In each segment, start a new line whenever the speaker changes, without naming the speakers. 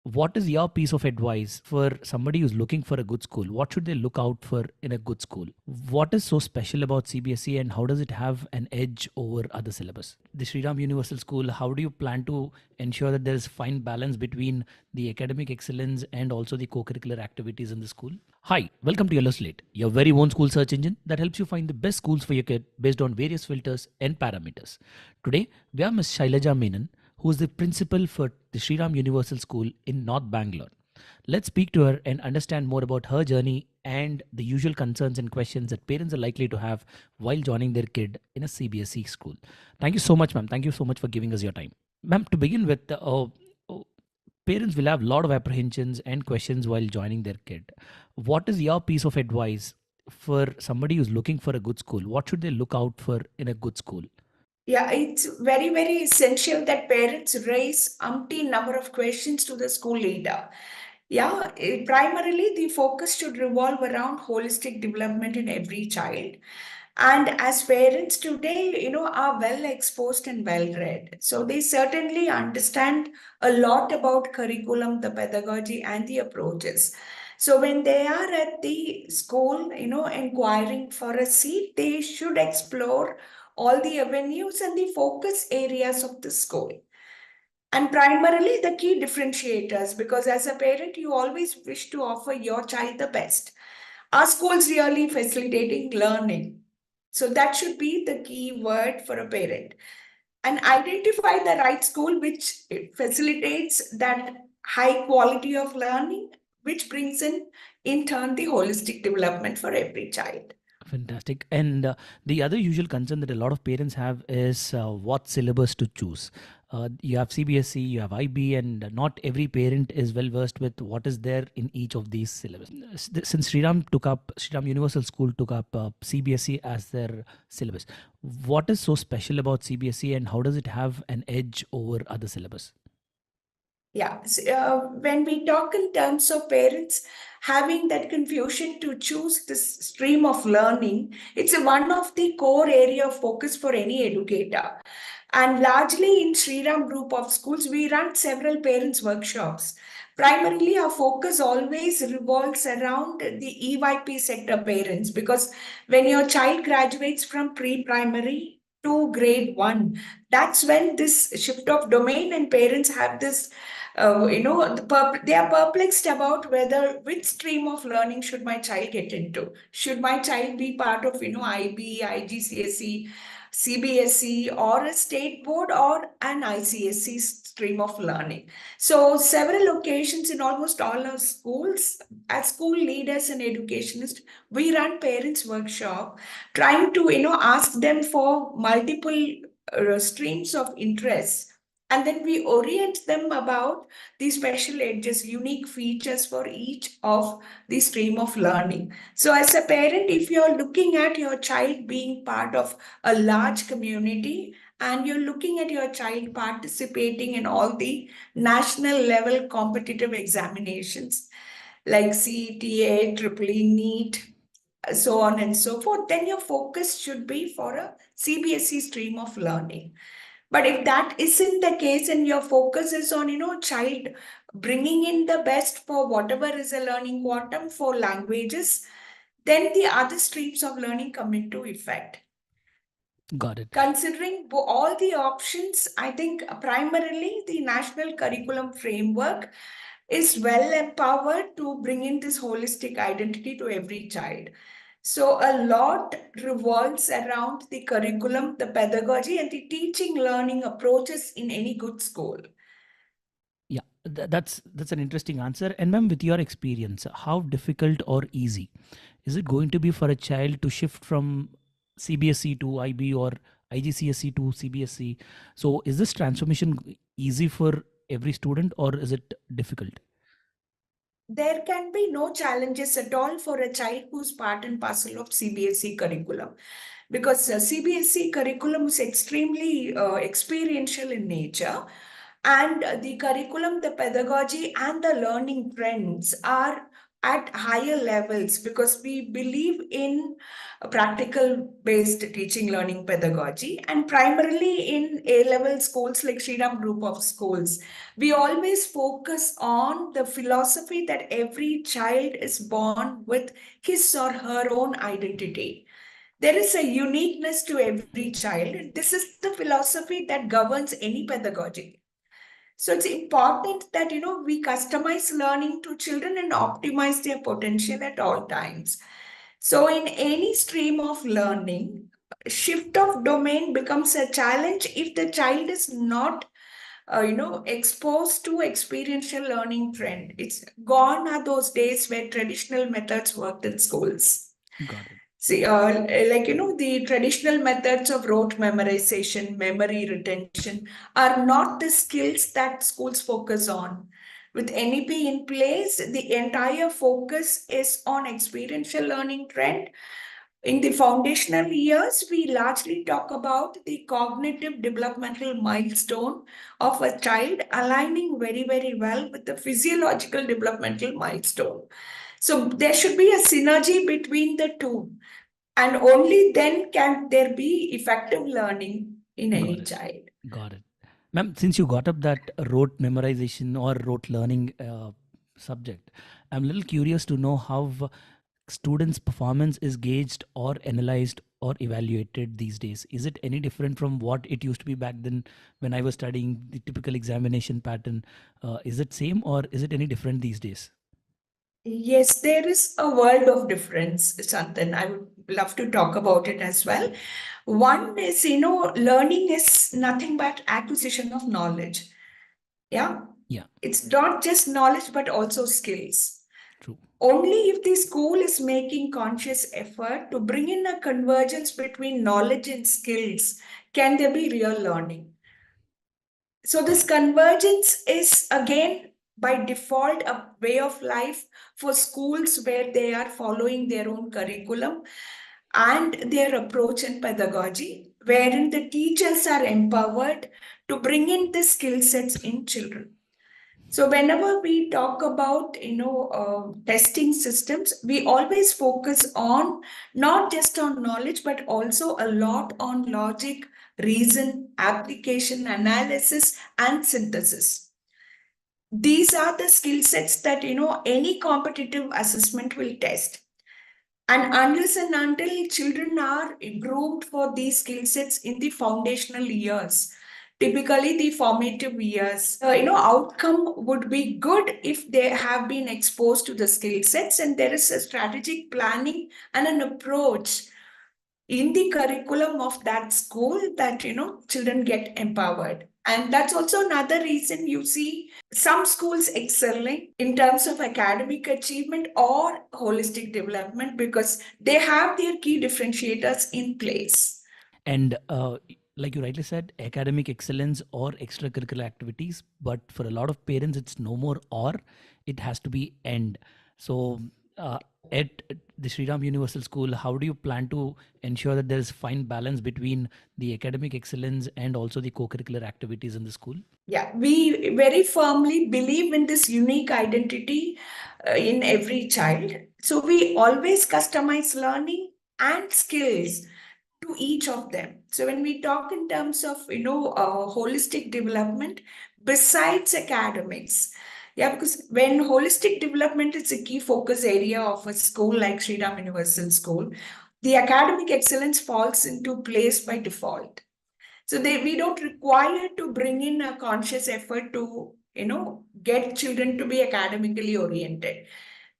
What is your piece of advice for somebody who's looking for a good school? What should they look out for in a good school? What is so special about CBSE and how does it have an edge over other syllabus? The Shri Ram Universal School, how do you plan to ensure that there is fine balance between the academic excellence and also the co-curricular activities in the school? Hi, welcome to Slate, your very own school search engine that helps you find the best schools for your kid based on various filters and parameters. Today, we have Ms. Shylaja Menon, who is the principal for the Shri Ram Universal School in North Bangalore. Let's speak to her and understand more about her journey and the usual concerns and questions that parents are likely to have while joining their kid in a CBSE school. Thank you so much, ma'am. Thank you so much for giving us your time. Ma'am, to begin with, parents will have a lot of apprehensions and questions while joining their kid. What is your piece of advice for somebody who's looking for a good school? What should they look out for in a good school?
Yeah, it's very, very essential that parents raise umpteen number of questions to the school leader. Yeah, primarily the focus should revolve around holistic development in every child. And as parents today, are well exposed and well read. So they certainly understand a lot about curriculum, the pedagogy, and the approaches. So when they are at the school, inquiring for a seat, they should explore all the avenues and the focus areas of the school. And primarily the key differentiators, because as a parent, you always wish to offer your child the best. Are schools really facilitating learning? So that should be the key word for a parent. And identify the right school which facilitates that high quality of learning, which brings in turn, the holistic development for every child.
Fantastic. And the other usual concern that a lot of parents have is what syllabus to choose. You have CBSE, you have IB, and not every parent is well versed with what is there in each of these syllabus. Since Sri Ram Universal School took up CBSE as their syllabus, what is so special about CBSE and how does it have an edge over other syllabus?
Yeah, when we talk in terms of parents having that confusion to choose this stream of learning, it's one of the core area of focus for any educator. And largely in Shri Ram group of schools, we run several parents workshops. Primarily, our focus always revolves around the EYP sector parents because when your child graduates from pre-primary to grade 1, that's when this shift of domain and parents have this they are perplexed about whether which stream of learning should my child get into. Should my child be part of, IB, IGCSE, CBSE, or a state board or an ICSE stream of learning? So, several occasions in almost all our schools, as school leaders and educationists, we run parents workshop, trying to, ask them for multiple streams of interest, and then we orient them about the special edges, unique features for each of the stream of learning. So as a parent, if you're looking at your child being part of a large community and you're looking at your child participating in all the national level competitive examinations like CETA, Triple E, NEET, so on and so forth, then your focus should be for a CBSE stream of learning. But if that isn't the case and your focus is on, child bringing in the best for whatever is a learning quantum for languages, then the other streams of learning come into effect.
Got it.
Considering all the options, I think primarily the national curriculum framework is well empowered to bring in this holistic identity to every child. So a lot revolves around the curriculum, the pedagogy, and the teaching learning approaches in any good school.
Yeah, that's an interesting answer. And ma'am, with your experience, how difficult or easy is it going to be for a child to shift from CBSE to IB or IGCSE to CBSE? So is this transformation easy for every student or is it difficult?
There can be no challenges at all for a child who's part and parcel of CBSE curriculum, because CBSE curriculum is extremely experiential in nature, and the curriculum, the pedagogy, and the learning trends are at higher levels because we believe in practical based teaching learning pedagogy, and primarily in A-level schools like Shri Ram group of schools. We always focus on the philosophy that every child is born with his or her own identity. There is a uniqueness to every child, and this is the philosophy that governs any pedagogy. So it's important that we customize learning to children and optimize their potential at all times. So in any stream of learning, shift of domain becomes a challenge if the child is not exposed to experiential learning trend. It's gone are those days where traditional methods worked in schools.
Got it.
See, the traditional methods of rote memorization, memory retention are not the skills that schools focus on. With NEP in place, the entire focus is on experiential learning trend. In the foundational years, we largely talk about the cognitive developmental milestone of a child aligning very, very well with the physiological developmental milestone. So there should be a synergy between the two, and only then can there be effective learning in
Got
any
it.
child.
Got it. Ma'am, since you got up that rote memorization or rote learning subject, I'm a little curious to know how students' performance is gauged or analyzed or evaluated these days. Is it any different from what it used to be back then when I was studying the typical examination pattern? Is it same or is it any different these days?
Yes, there is a world of difference, Santan. I would love to talk about it as well. One is, learning is nothing but acquisition of knowledge. Yeah.
Yeah,
It's not just knowledge, but also skills.
true.
Only if the school is making conscious effort to bring in a convergence between knowledge and skills can there be real learning. So
Got
this
it.
convergence is again by default a way of life for schools where they are following their own curriculum and their approach and pedagogy, wherein the teachers are empowered to bring in the skill sets in children. So whenever we talk about testing systems, we always focus on not just on knowledge but also a lot on logic, reason, application, analysis, and synthesis. These are the skill sets that any competitive assessment will test. And unless and until children are groomed for these skill sets in the foundational years, typically the formative years, outcome would be good if they have been exposed to the skill sets and there is a strategic planning and an approach in the curriculum of that school that children get empowered. And that's also another reason you see some schools excelling in terms of academic achievement or holistic development because they have their key differentiators in place.
And like you rightly said, academic excellence or extracurricular activities. But for a lot of parents, it's no more or, it has to be and. So uh, at the Shri Ram Universal School, how do you plan to ensure that there is fine balance between the academic excellence and also the co-curricular activities in the school?
Yeah, we very firmly believe in this unique identity in every child. So we always customize learning and skills to each of them. So when we talk in terms of holistic development besides academics, yeah, because when holistic development is a key focus area of a school like Shri Ram Universal School, the academic excellence falls into place by default. So we don't require to bring in a conscious effort to get children to be academically oriented.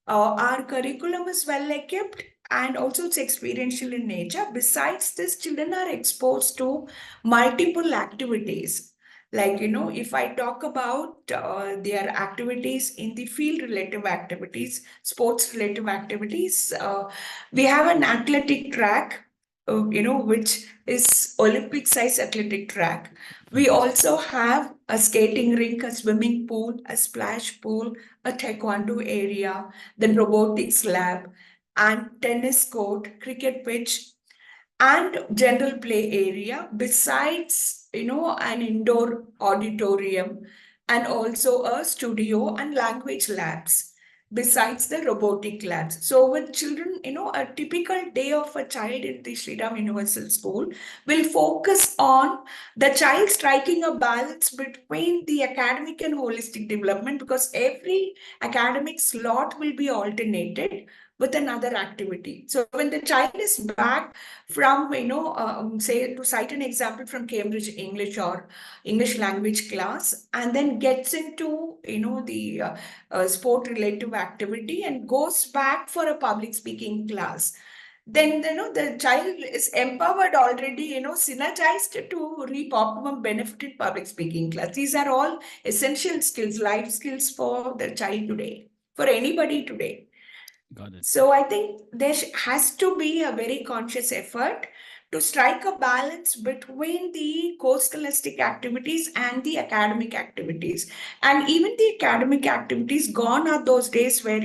Our curriculum is well equipped and also it's experiential in nature. Besides this, children are exposed to multiple activities. Like, if I talk about their activities in the field relative activities, sports relative activities, we have an athletic track, which is Olympic size athletic track. We
Fantastic.
also have a skating rink, a swimming pool, a splash pool, a taekwondo area, then robotics lab, and tennis court, cricket pitch, and general play area, besides, an indoor auditorium and also a studio and language labs. besides the robotic labs. So with children, a typical day of a child in the Shri Ram Universal School will focus on the child striking a balance between the academic and holistic development, because every academic slot will be alternated with another activity. So when the child is back from, say, to cite an example from Cambridge English or English language class, and then gets into, the sport relative activity and goes back for a public speaking class, then the child is empowered already, synergized to reap optimum benefit in public speaking class. These are all essential skills, life skills for the child today, for anybody today.
Got it.
So I think there has to be a very conscious effort to strike a balance between the co-scholastic activities and the academic activities. And even the academic activities, gone are those days where,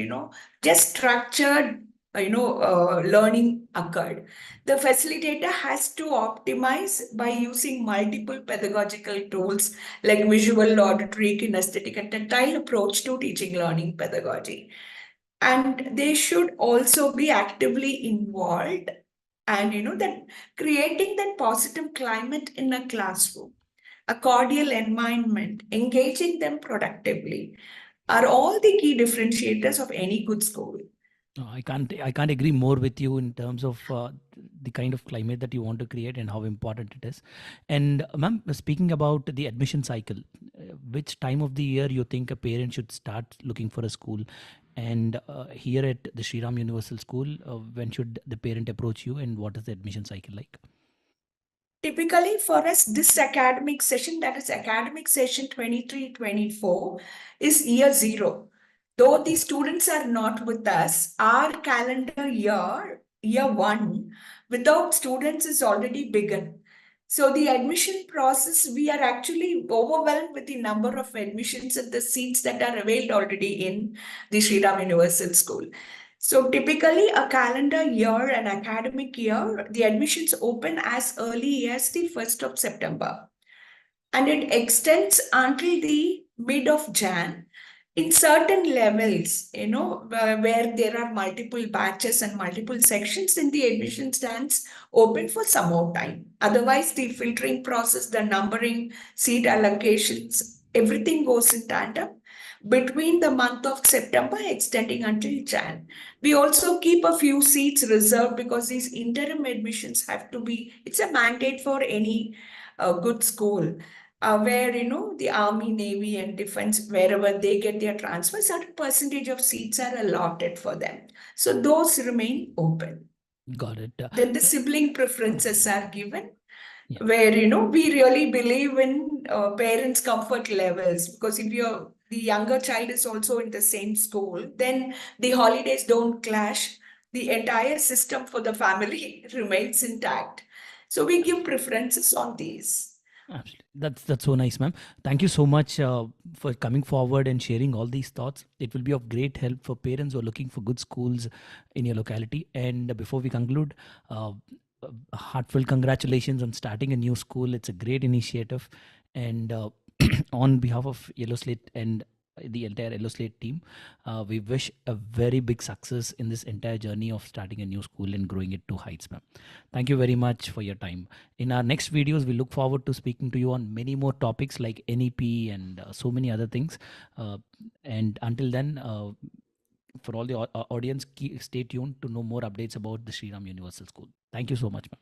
just structured, learning occurred. The facilitator has to optimize by using multiple pedagogical tools like visual, auditory, kinesthetic, and tactile approach to teaching learning pedagogy. And they should also be actively involved, and that creating that positive climate in a classroom, a cordial environment, engaging them productively, are all the key differentiators of any good school.
No, I can't agree more with you in terms of the kind of climate that you want to create and how important it is. And ma'am, speaking about the admission cycle, which time of the year you think a parent should start looking for a school? And here at the Shri Ram Universal School, when should the parent approach you, and what is the admission cycle like?
Typically for us, this academic session, that is academic session 23-24, is year zero. Though the students are not with us, our calendar year one, without students is already begun. So the admission process, we are actually overwhelmed with the number of admissions and the seats that are availed already in the Shri Ram Universal School. So typically a calendar year, an academic year, the admissions open as early as the 1st of September. And it extends until the mid of Jan in certain levels, where there are multiple batches and multiple sections, then the admission stands open for some more time. Otherwise, the filtering process, the numbering, seat allocations, everything goes in tandem between the month of September extending until Jan. We also keep a few seats reserved because these interim admissions have to be, it's a mandate for any good school. Where the army, navy, and defense, wherever they get their transfer, certain percentage of seats are allotted for them, so those remain open.
Got it.
Then the sibling preferences are given,
Yeah.
where we really believe in parents' comfort levels, because if the younger child is also in the same school, then the holidays don't clash, the entire system for the family remains intact, so we give preferences on these.
Absolutely. That's so nice, ma'am. Thank you so much for coming forward and sharing all these thoughts. It will be of great help for parents who are looking for good schools in your locality. And before we conclude, heartfelt congratulations on starting a new school. It's a great initiative. And on behalf of Yellow Slate and the entire Yellow Slate team, we wish a very big success in this entire journey of starting a new school and growing it to heights, ma'am. Thank you very much for your time. In our next videos, we look forward to speaking to you on many more topics like NEP and so many other things. And until then, for all the audience, stay tuned to know more updates about the Shri Ram Universal School. Thank you so much, ma'am.